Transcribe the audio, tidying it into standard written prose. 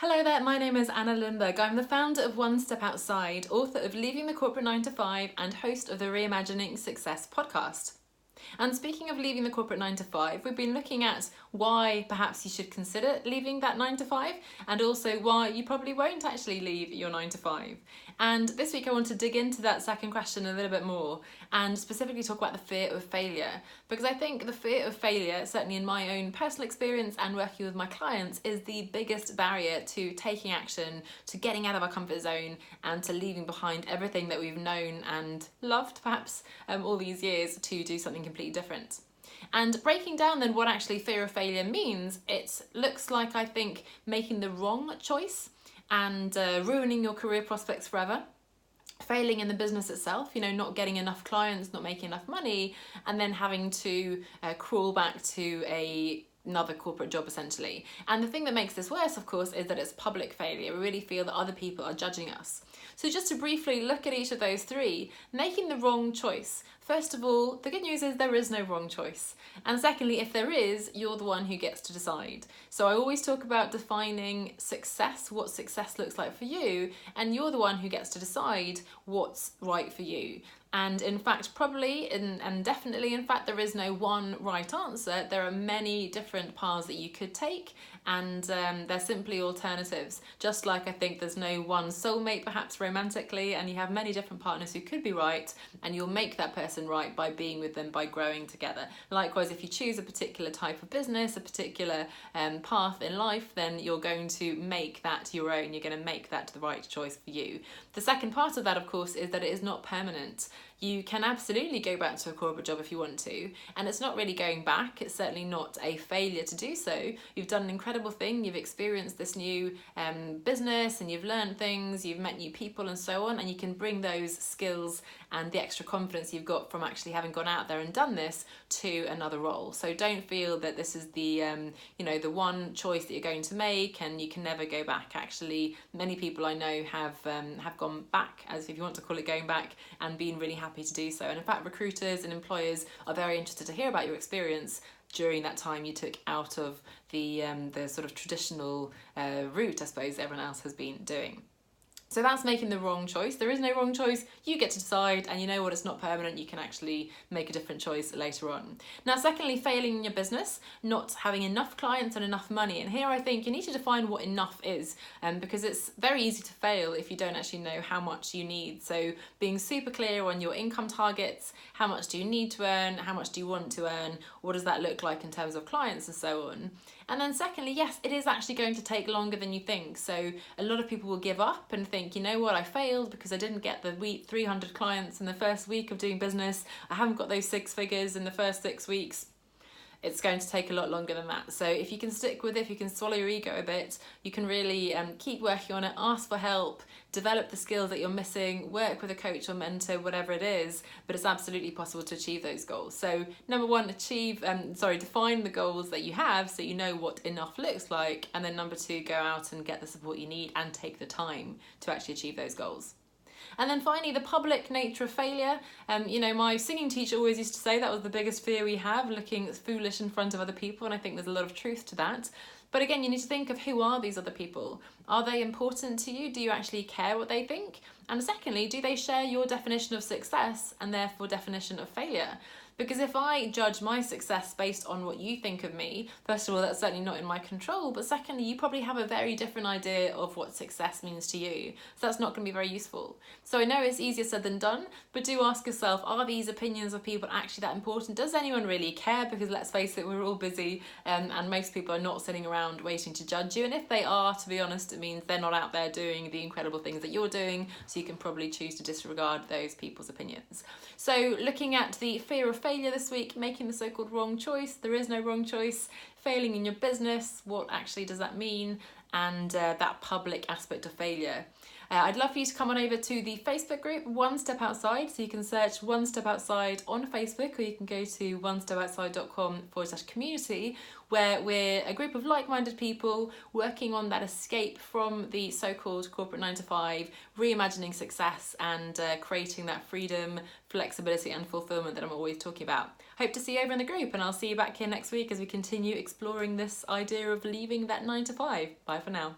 Hello there, my name is Anna Lundberg. I'm the founder of One Step Outside, author of Leaving the Corporate 9 to 5 and host of the Reimagining Success podcast. And speaking of leaving the corporate 9 to 5, we've been looking at why perhaps you should consider leaving that 9 to 5 and also why you probably won't actually leave your 9 to 5. And this week I want to dig into that second question a little bit more and specifically talk about the fear of failure, because I think the fear of failure, certainly in my own personal experience and working with my clients, is the biggest barrier to taking action, to getting out of our comfort zone and to leaving behind everything that we've known and loved perhaps all these years to do something completely different. And breaking down then what actually fear of failure means, it looks like, I think, making the wrong choice and ruining your career prospects forever, failing in the business itself, not getting enough clients, not making enough money, and then having to crawl back to another corporate job essentially. And the thing that makes this worse, of course, is that it's public failure. We really feel that other people are judging us. So just to briefly look at each of those three, making the wrong choice. First of all, the good news is there is no wrong choice. And secondly, if there is, you're the one who gets to decide. So I always talk about defining success, what success looks like for you, and you're the one who gets to decide what's right for you. And in fact, probably and definitely, in fact, there is no one right answer. There are many different paths that you could take, and they're simply alternatives. Just like I think there's no one soulmate, perhaps romantically, and you have many different partners who could be right, and you'll make that person right by being with them, by growing together. Likewise, if you choose a particular type of business, a particular path in life, then you're going to make that your own. You're going to make that the right choice for you. The second part of that, of course, is that it is not permanent. You can absolutely go back to a corporate job if you want to, and it's not really going back. It's certainly not a failure to do so. You've done an incredible thing. You've experienced this new business, and you've learned things, you've met new people and so on, and you can bring those skills and the extra confidence you've got from actually having gone out there and done this to another role. So don't feel that this is the the one choice that you're going to make and you can never go back. Actually, many people I know have gone back, as if you want to call it going back, and been really happy to do so. And in fact, recruiters and employers are very interested to hear about your experience during that time you took out of the sort of traditional route, I suppose, everyone else has been doing. So that's making the wrong choice. There is no wrong choice. You get to decide, and you know what, it's not permanent. You can actually make a different choice later on. Now, secondly, failing in your business, not having enough clients and enough money. And here I think you need to define what enough is, because it's very easy to fail if you don't actually know how much you need. So being super clear on your income targets, how much do you need to earn, how much do you want to earn, what does that look like in terms of clients and so on. And then secondly, yes, it is actually going to take longer than you think. So a lot of people will give up and think, you know what, I failed because I didn't get the 300 clients in the first week of doing business. I haven't got those 6 figures in the first 6 weeks. It's going to take a lot longer than that. So if you can stick with it, if you can swallow your ego a bit, you can really keep working on it, ask for help, develop the skills that you're missing, work with a coach or mentor, whatever it is, but it's absolutely possible to achieve those goals. So number one, define the goals that you have so you know what enough looks like. And then number two, go out and get the support you need and take the time to actually achieve those goals. And then finally, the public nature of failure. My singing teacher always used to say that was the biggest fear we have, looking foolish in front of other people, and I think there's a lot of truth to that. But again, you need to think of who are these other people? Are they important to you? Do you actually care what they think? And secondly, do they share your definition of success and therefore definition of failure? Because if I judge my success based on what you think of me, first of all, that's certainly not in my control. But secondly, you probably have a very different idea of what success means to you. So that's not going to be very useful. So I know it's easier said than done, but do ask yourself, are these opinions of people actually that important? Does anyone really care? Because let's face it, we're all busy and most people are not sitting around waiting to judge you. And if they are, to be honest, it means they're not out there doing the incredible things that you're doing. So you can probably choose to disregard those people's opinions. So looking at the fear of failure this week, making the so-called wrong choice. There is no wrong choice. Failing in your business, what actually does that mean? And that public aspect of failure. I'd love for you to come on over to the Facebook group One Step Outside. So you can search One Step Outside on Facebook, or you can go to onestepoutside.com/community, where we're a group of like-minded people working on that escape from the so-called corporate 9 to 5, reimagining success and creating that freedom, flexibility and fulfillment that I'm always talking about. Hope to see you over in the group, and I'll see you back here next week as we continue exploring this idea of leaving that 9 to 5. Bye for now.